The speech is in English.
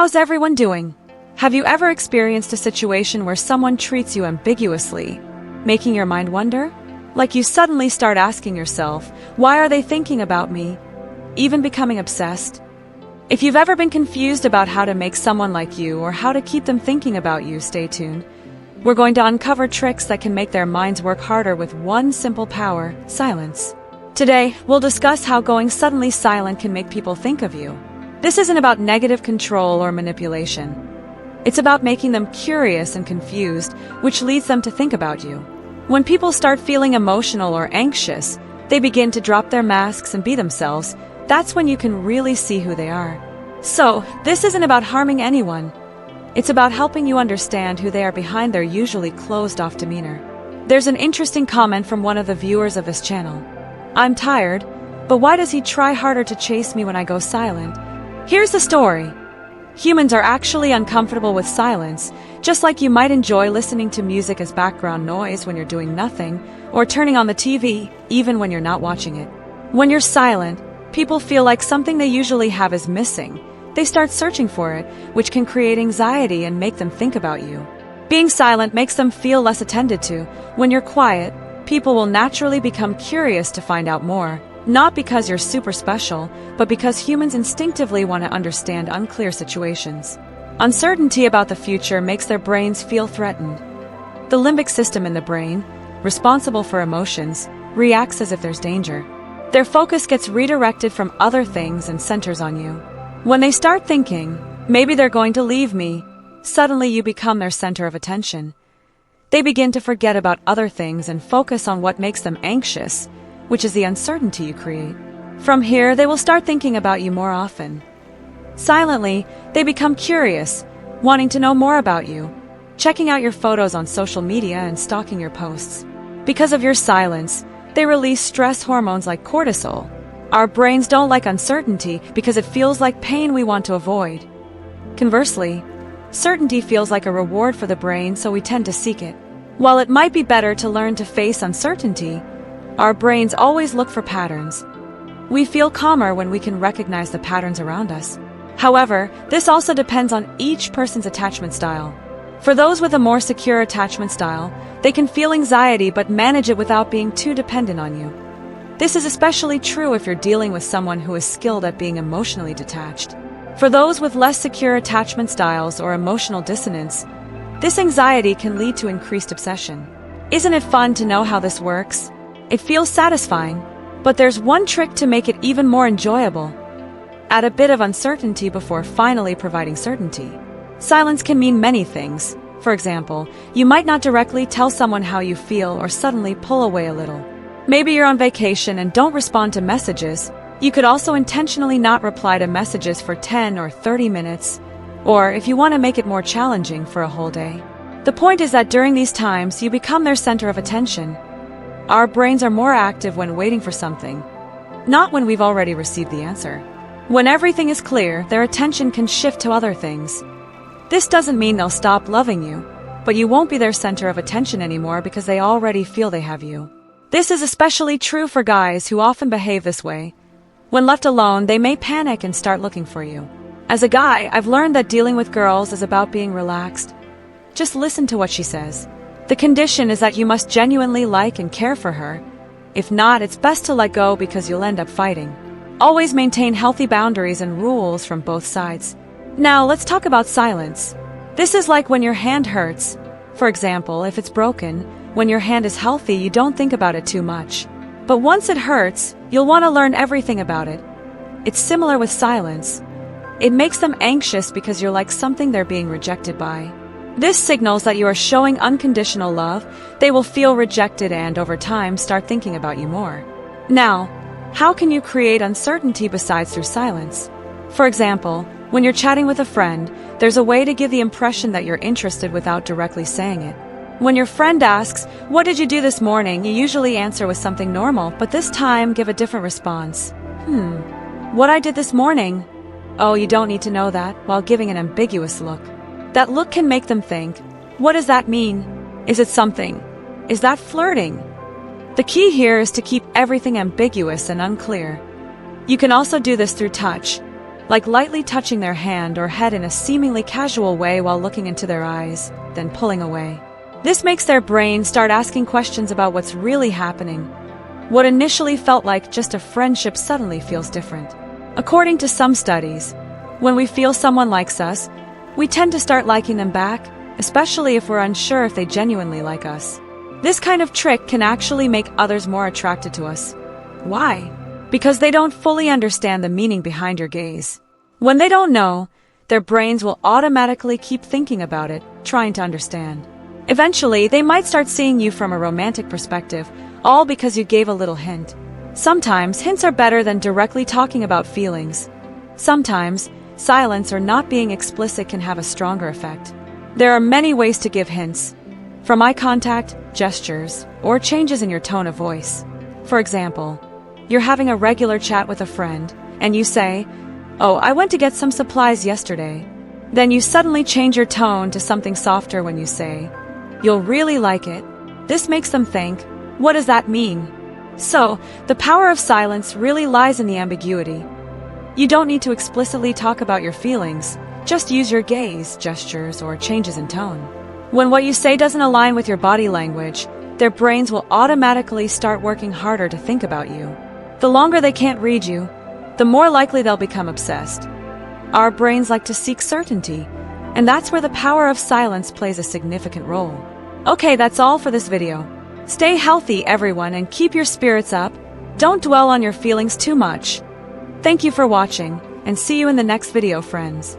How's everyone doing? Have you ever experienced a situation where someone treats you ambiguously, making your mind wonder? Like you suddenly start asking yourself, why are they thinking about me? Even becoming obsessed? If you've ever been confused about how to make someone like you or how to keep them thinking about you, stay tuned. We're going to uncover tricks that can make their minds work harder with one simple power: silence. Today, we'll discuss how going suddenly silent can make people think of you. This isn't about negative control or manipulation. It's about making them curious and confused, which leads them to think about you. When people start feeling emotional or anxious, they begin to drop their masks and be themselves. That's when you can really see who they are. So, this isn't about harming anyone. It's about helping you understand who they are behind their usually closed-off demeanor. There's an interesting comment from one of the viewers of this channel. "I'm tired, but why does he try harder to chase me when I go silent?" Here's the story. Humans are actually uncomfortable with silence, just like you might enjoy listening to music as background noise when you're doing nothing, or turning on the TV, even when you're not watching it. When you're silent, people feel like something they usually have is missing. They start searching for it, which can create anxiety and make them think about you. Being silent makes them feel less attended to. When you're quiet, people will naturally become curious to find out more. Not because you're super special, but because humans instinctively want to understand unclear situations. Uncertainty about the future makes their brains feel threatened. The limbic system in the brain, responsible for emotions, reacts as if there's danger. Their focus gets redirected from other things and centers on you. When they start thinking, maybe they're going to leave me, suddenly you become their center of attention. They begin to forget about other things and focus on what makes them anxious, which is the uncertainty you create. From here, they will start thinking about you more often. Silently, they become curious, wanting to know more about you, checking out your photos on social media and stalking your posts. Because of your silence, they release stress hormones like cortisol. Our brains don't like uncertainty because it feels like pain we want to avoid. Conversely, certainty feels like a reward for the brain, so we tend to seek it. While it might be better to learn to face uncertainty, our brains always look for patterns. We feel calmer when we can recognize the patterns around us. However, this also depends on each person's attachment style. For those with a more secure attachment style, they can feel anxiety but manage it without being too dependent on you. This is especially true if you're dealing with someone who is skilled at being emotionally detached. For those with less secure attachment styles or emotional dissonance, this anxiety can lead to increased obsession. Isn't it fun to know how this works? It feels satisfying, but there's one trick to make it even more enjoyable. Add a bit of uncertainty before finally providing certainty. Silence can mean many things. For example, you might not directly tell someone how you feel or suddenly pull away a little. Maybe you're on vacation and don't respond to messages. You could also intentionally not reply to messages for 10 or 30 minutes, or if you want to make it more challenging, for a whole day. The point is that during these times, you become their center of attention. Our brains are more active when waiting for something, not when we've already received the answer. When everything is clear, their attention can shift to other things. This doesn't mean they'll stop loving you, but you won't be their center of attention anymore because they already feel they have you. This is especially true for guys who often behave this way. When left alone, they may panic and start looking for you. As a guy, I've learned that dealing with girls is about being relaxed. Just listen to what she says. The condition is that you must genuinely like and care for her. If not, it's best to let go because you'll end up fighting. Always maintain healthy boundaries and rules from both sides. Now, let's talk about silence. This is like when your hand hurts. For example, if it's broken, when your hand is healthy, you don't think about it too much. But once it hurts, you'll want to learn everything about it. It's similar with silence. It makes them anxious because you're like something they're being rejected by. This signals that you are showing unconditional love. They will feel rejected and, over time, start thinking about you more. Now, how can you create uncertainty besides through silence? For example, when you're chatting with a friend, there's a way to give the impression that you're interested without directly saying it. When your friend asks, "What did you do this morning?" you usually answer with something normal, but this time give a different response. What I did this morning? Oh, you don't need to know that, while giving an ambiguous look. That look can make them think, what does that mean? Is it something? Is that flirting? The key here is to keep everything ambiguous and unclear. You can also do this through touch. like lightly touching their hand or head in a seemingly casual way while looking into their eyes, then pulling away. This makes their brain start asking questions about what's really happening. What initially felt like just a friendship suddenly feels different. According to some studies, when we feel someone likes us, we tend to start liking them back, especially if we're unsure if they genuinely like us. This kind of trick can actually make others more attracted to us. Why? Because they don't fully understand the meaning behind your gaze. When they don't know, their brains will automatically keep thinking about it, trying to understand. Eventually, they might start seeing you from a romantic perspective, all because you gave a little hint. Sometimes, hints are better than directly talking about feelings. Sometimes, silence or not being explicit can have a stronger effect. There are many ways to give hints, from eye contact, gestures, or changes in your tone of voice. For example, you're having a regular chat with a friend, and you say, "Oh, I went to get some supplies yesterday." Then you suddenly change your tone to something softer when you say, "You'll really like it." This makes them think, "What does that mean?" So, the power of silence really lies in the ambiguity. You don't need to explicitly talk about your feelings, just use your gaze, gestures, or changes in tone. When what you say doesn't align with your body language, their brains will automatically start working harder to think about you. The longer they can't read you, the more likely they'll become obsessed. Our brains like to seek certainty, and that's where the power of silence plays a significant role. Okay, that's all for this video. Stay healthy, everyone, and keep your spirits up. Don't dwell on your feelings too much. Thank you for watching, and see you in the next video, friends.